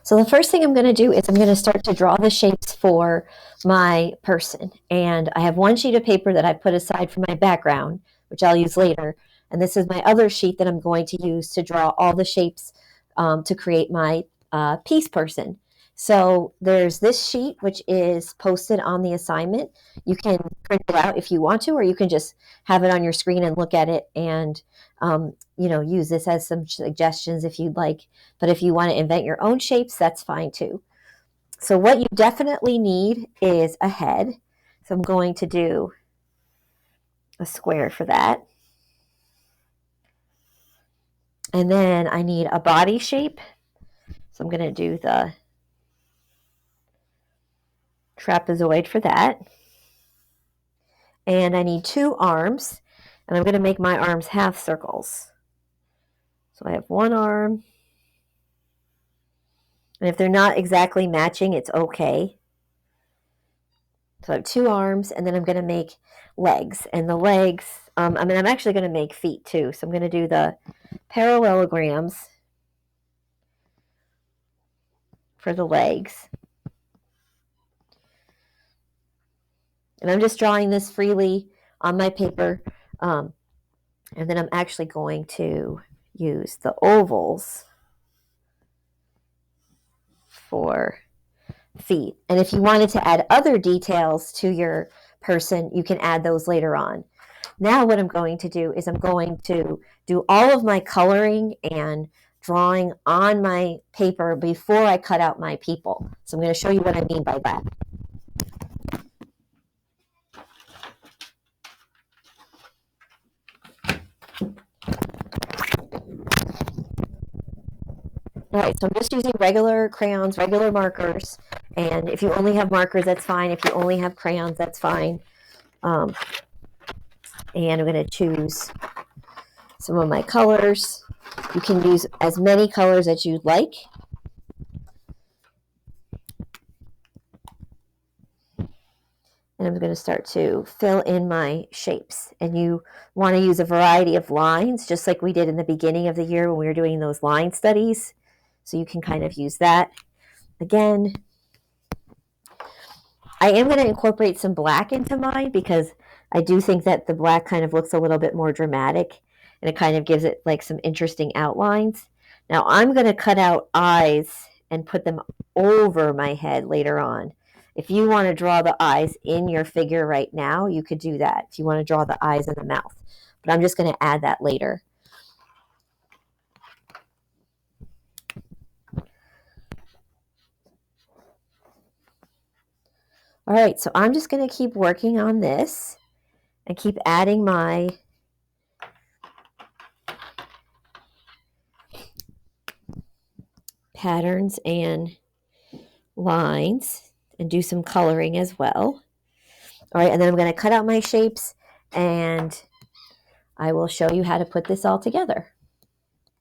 So the first thing I'm going to do is I'm going to start to draw the shapes for my person. And I have one sheet of paper that I put aside for my background, which I'll use later. And this is my other sheet that I'm going to use to draw all the shapes to create my piece person. So there's this sheet, which is posted on the assignment. You can print it out if you want to, or you can just have it on your screen and look at it and use this as some suggestions if you'd like. But if you want to invent your own shapes, that's fine too. So what you definitely need is a head. So I'm going to do a square for that. And then I need a body shape. So I'm going to do the trapezoid for that. And I need 2 arms. And I'm going to make my arms half circles. So I have 1 arm. And if they're not exactly matching, it's okay. So I have 2 arms, and then I'm going to make legs. And the legs, I'm actually going to make feet too. So I'm going to do the parallelograms for the legs. And I'm just drawing this freely on my paper. And then I'm actually going to use the ovals for feet. And if you wanted to add other details to your person, you can add those later on. Now what I'm going to do is I'm going to do all of my coloring and drawing on my paper before I cut out my people. So I'm going to show you what I mean by that. All right, so I'm just using regular crayons, regular markers. And if you only have markers, that's fine. If you only have crayons, that's fine. And I'm going to choose some of my colors. You can use as many colors as you'd like. And I'm going to start to fill in my shapes. And you want to use a variety of lines, just like we did in the beginning of the year when we were doing those line studies. So you can kind of use that. Again, I am going to incorporate some black into mine because I do think that the black kind of looks a little bit more dramatic and it kind of gives it like some interesting outlines. Now I'm going to cut out eyes and put them over my head later on. If you want to draw the eyes in your figure right now, you could do that if you want to draw the eyes and the mouth. But I'm just going to add that later. All right, so I'm just going to keep working on this and keep adding my patterns and lines and do some coloring as well. All right, and then I'm going to cut out my shapes and I will show you how to put this all together.